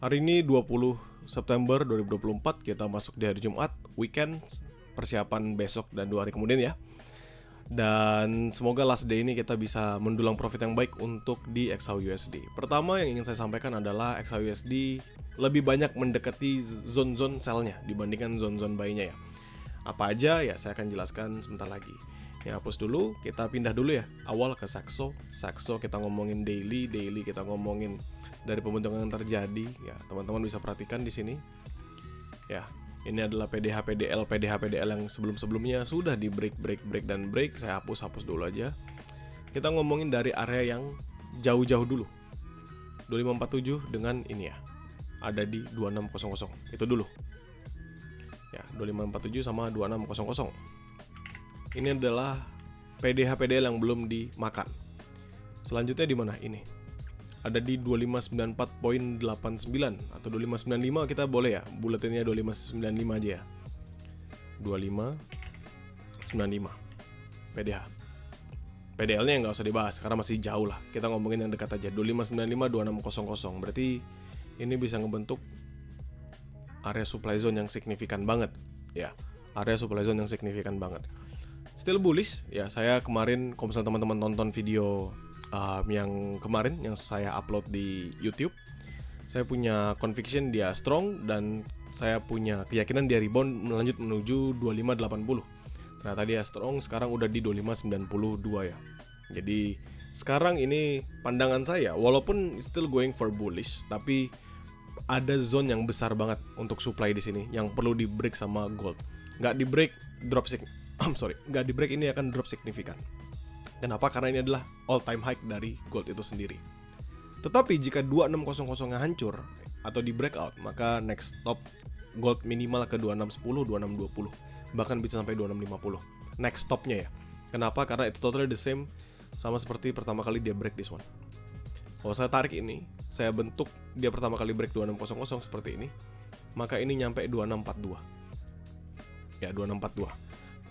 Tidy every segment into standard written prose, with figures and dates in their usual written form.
Hari ini 20 September 2024, kita masuk di hari Jumat, weekend, persiapan besok dan 2 hari kemudian ya. Dan semoga last day ini kita bisa mendulang profit yang baik untuk di XAUUSD. Pertama yang ingin saya sampaikan adalah XAUUSD lebih banyak mendekati zone-zone sell-nya dibandingkan zone-zone buy-nya ya. Apa aja ya saya akan jelaskan sebentar lagi. Yang hapus dulu, kita pindah dulu ya. Awal ke Saxo kita ngomongin daily kita ngomongin dari pembentukan yang terjadi ya. Teman-teman bisa perhatikan di sini. Ya, ini adalah PDH PDL yang sebelum-sebelumnya sudah di break. Saya hapus dulu aja. Kita ngomongin dari area yang jauh-jauh dulu. 2547 dengan ini ya. Ada di 2600. Itu dulu. Ya, 2547 sama 2600. Ini adalah PDH PDL yang belum dimakan. Selanjutnya di mana ini? Ada di 2594.89 atau 2595 kita boleh ya. Buletinnya 2595 aja ya. 2595 PDH. PDL-nya nggak usah dibahas karena masih jauh lah. Kita ngomongin yang dekat aja. 2595 2600. Berarti ini bisa ngebentuk area supply zone yang signifikan banget ya. Area supply zone yang signifikan banget. Still bullish ya. Saya kemarin kalau misalnya teman-teman nonton video yang kemarin yang saya upload di YouTube, saya punya conviction dia strong dan saya punya keyakinan dia rebound melanjut menuju 2580. Ternyata dia strong, sekarang udah di 2592 ya. Jadi sekarang ini pandangan saya, walaupun still going for bullish, tapi ada zone yang besar banget untuk supply di sini yang perlu di break sama gold. Nggak di break nggak di break ini akan drop signifikan. Kenapa? Karena ini adalah all time high dari gold itu sendiri. Tetapi jika 2600 yang hancur atau di breakout, maka next stop gold minimal ke 2610, 2620, bahkan bisa sampai 2650. Next stopnya ya. Kenapa? Karena it's totally the same sama seperti pertama kali dia break this one. Kalau saya tarik ini, saya bentuk dia pertama kali break 2600 seperti ini, maka ini nyampe 2642. Ya, 2642.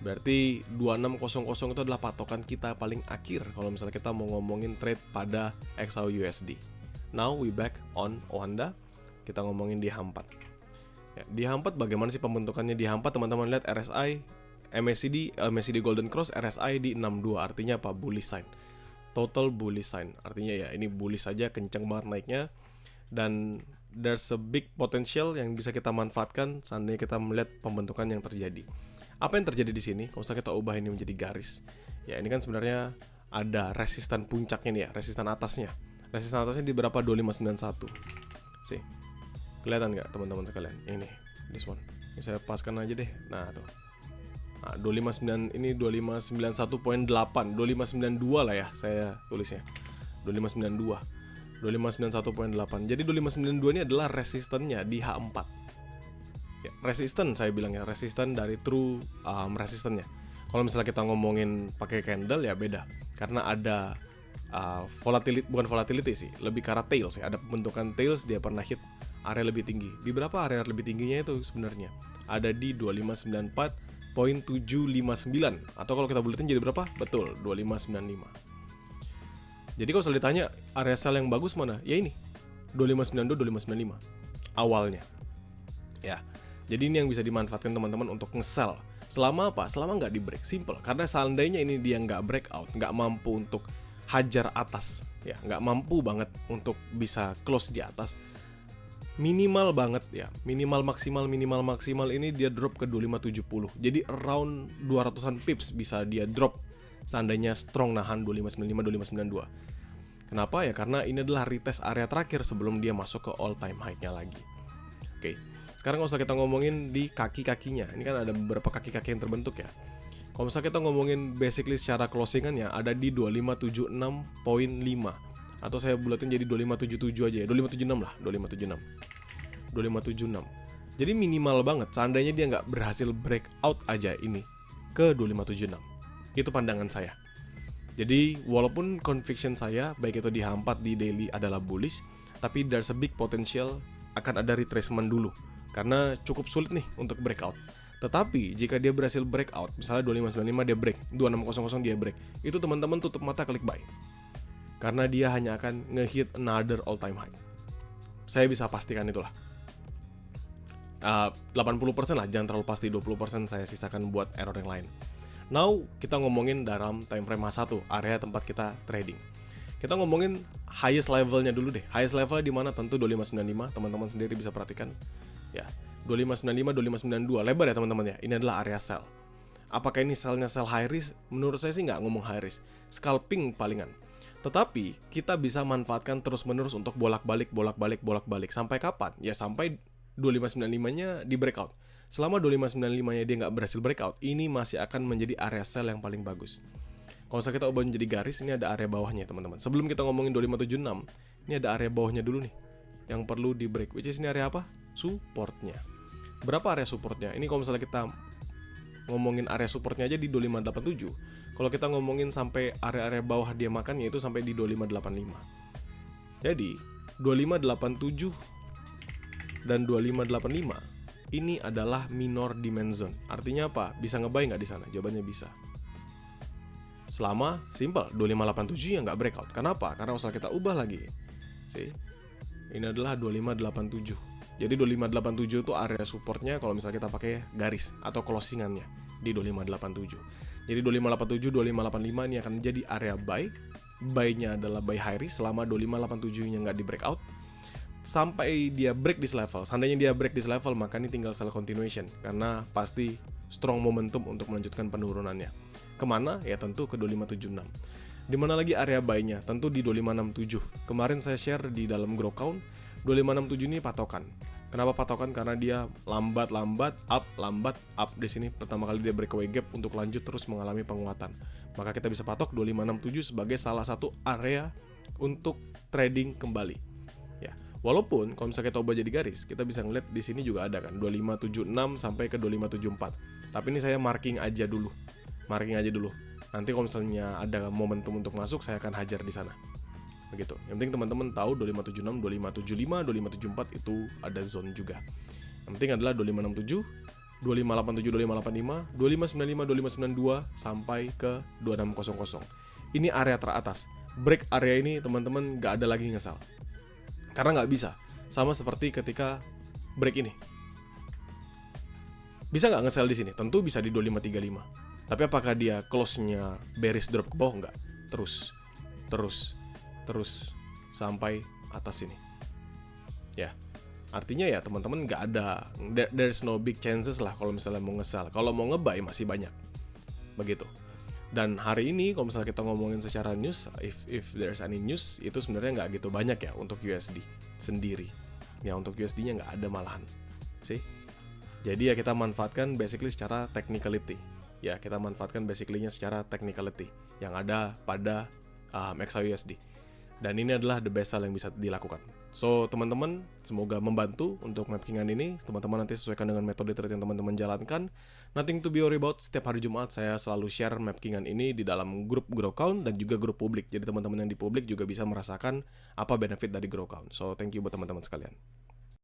Berarti 2600 itu adalah patokan kita paling akhir kalau misalnya kita mau ngomongin trade pada XAUUSD. Now we back on Oanda. Kita ngomongin di H4. Ya, di H4 bagaimana sih pembentukannya di H4? Teman-teman lihat RSI, MACD Golden Cross, RSI di 62. Artinya apa? Bullish sign. Total bullish sign. Artinya ya ini bullish saja, kenceng banget naiknya. Dan there's a big potential yang bisa kita manfaatkan seandainya kita melihat pembentukan yang terjadi. Apa yang terjadi di sini? Kalau kita ubah ini menjadi garis, ya ini kan sebenarnya ada resistan puncaknya nih ya, resistan atasnya. Resistan atasnya di berapa? 2591. Sih, kelihatan nggak teman-teman sekalian? Ini, this one. Ini saya paskan aja deh. Nah tuh. Nah, 259 ini 2591.8, 2592 lah ya saya tulisnya. 2592. 2591.8. Jadi 2592 ini adalah resistannya di H4. Ya, resisten saya bilang ya, resisten dari true resistennya. Kalau misalnya kita ngomongin pakai candle ya beda, karena ada bukan volatility sih, lebih ke arah tails ya. Ada pembentukan tails, dia pernah hit area lebih tinggi. Di berapa area lebih tingginya itu sebenarnya? Ada di 2594.759 atau kalau kita buletin jadi berapa? Betul, 2595. Jadi kalau saya ditanya area sell yang bagus mana? Ya ini, 2592, 2595 awalnya. Ya. Jadi ini yang bisa dimanfaatkan teman-teman untuk nge-sell. Selama apa? Selama nggak di break. Simple. Karena seandainya ini dia nggak breakout, nggak mampu untuk hajar atas, ya nggak mampu banget untuk bisa close di atas. Minimal banget ya. Minimal maksimal ini dia drop ke 2570. Jadi around 200-an pips bisa dia drop seandainya strong nahan 2595, 2592. Kenapa ya? Karena ini adalah retest area terakhir sebelum dia masuk ke all time high-nya lagi. Oke. Sekarang kalau kita ngomongin di kaki-kakinya, ini kan ada beberapa kaki-kaki yang terbentuk ya. Kalau misalnya kita ngomongin basically secara closingannya ada di 2576.5 atau saya bulatin jadi 2577 aja ya, 2576 lah, 2576. Jadi minimal banget, seandainya dia nggak berhasil breakout aja ini ke 2576. Itu pandangan saya. Jadi walaupun conviction saya baik itu di H4 di daily adalah bullish, tapi there's a big potential akan ada retracement dulu. Karena cukup sulit nih untuk breakout. Tetapi jika dia berhasil breakout, misalnya 2595 dia break, 2600 dia break, itu teman-teman tutup mata klik buy. Karena dia hanya akan nge-hit another all time high. Saya bisa pastikan itulah. 80% lah, jangan terlalu pasti, 20% saya sisakan buat error yang lain. Now, kita ngomongin dalam time frame H1, area tempat kita trading. Kita ngomongin highest levelnya dulu deh. Highest levelnya di mana? Tentu 2595, teman-teman sendiri bisa perhatikan. Ya, 2595, 2592, lebar ya teman-teman ya. Ini adalah area sell. Apakah ini sellnya sell high risk? Menurut saya sih nggak ngomong high risk. Scalping palingan. Tetapi, kita bisa manfaatkan terus-menerus untuk bolak-balik. Sampai kapan? Ya, sampai 2595-nya di breakout. Selama 2595-nya dia nggak berhasil breakout, ini masih akan menjadi area sell yang paling bagus. Kalau kita ubah menjadi garis, ini ada area bawahnya teman-teman. Sebelum kita ngomongin 2576, ini ada area bawahnya dulu nih yang perlu di break. Which is ini area apa? Supportnya. Berapa area supportnya? Ini kalau misalnya kita ngomongin area supportnya aja di 2587. Kalau kita ngomongin sampai area-area bawah dia makan, yaitu sampai di 2585. Jadi 2587 dan 2585 ini adalah minor demand zone. Artinya apa? Bisa nge-buy nggak di sana? Jawabannya bisa. Selama simple 2587 yang nggak breakout. Kenapa? Karena usaha kita ubah lagi. See? Ini adalah 2587. Jadi 2587 itu area supportnya kalau misalnya kita pakai garis atau closingannya di 2587. Jadi 2587, 2585 ini akan menjadi area buy. Buy-nya adalah buy high risk selama 2587-nya nggak di breakout. Sampai dia break this level. Seandainya dia break this level, maka ini tinggal sell continuation. Karena pasti strong momentum untuk melanjutkan penurunannya. Kemana? Ya tentu ke 2576. Dimana lagi area buy-nya? Tentu di 2567. Kemarin saya share di dalam grow count, 2567 ini patokan. Kenapa patokan? Karena dia lambat up di sini. Pertama kali dia breakaway gap untuk lanjut terus mengalami penguatan. Maka kita bisa patok 2567 sebagai salah satu area untuk trading kembali. Ya, walaupun kalau misalnya kita ubah jadi garis, kita bisa ngeliat di sini juga ada kan 2576 sampai ke 2574. Tapi ini saya marking aja dulu. Nanti kalau misalnya ada momentum untuk masuk, saya akan hajar di sana. Begitu. Yang penting teman-teman tahu 2576, 2575, 2574 itu ada zone juga. Yang penting adalah 2567, 2587, 2585, 2595, 2592 sampai ke 2600. Ini area teratas. Break area ini teman-teman nggak ada lagi ngesal. Karena nggak bisa. Sama seperti ketika break ini. Bisa nggak nge-sell di sini? Tentu bisa di 2535. Tapi apakah dia close-nya bearish drop ke bawah? Nggak. Terus sampai atas sini. Ya. Artinya ya teman-teman nggak ada, there's no big chances lah kalau misalnya mau nge-sell. Kalau mau nge-buy masih banyak. Begitu. Dan hari ini kalau misalnya kita ngomongin secara news, if there's any news, itu sebenarnya nggak gitu banyak ya untuk USD sendiri. Ya untuk USD-nya nggak ada malahan. See? Jadi ya kita manfaatkan basically secara technicality. Ya kita manfaatkan basically-nya secara technicality yang ada pada XAUSD. Dan ini adalah the best hal yang bisa dilakukan. So teman-teman, semoga membantu untuk mapkingan ini. Teman-teman nanti sesuaikan dengan metode trade yang teman-teman jalankan. Nothing to be worried about. Setiap hari Jumat saya selalu share mapkingan ini di dalam grup grow count dan juga grup publik. Jadi teman-teman yang di publik juga bisa merasakan apa benefit dari grow count. So thank you buat teman-teman sekalian.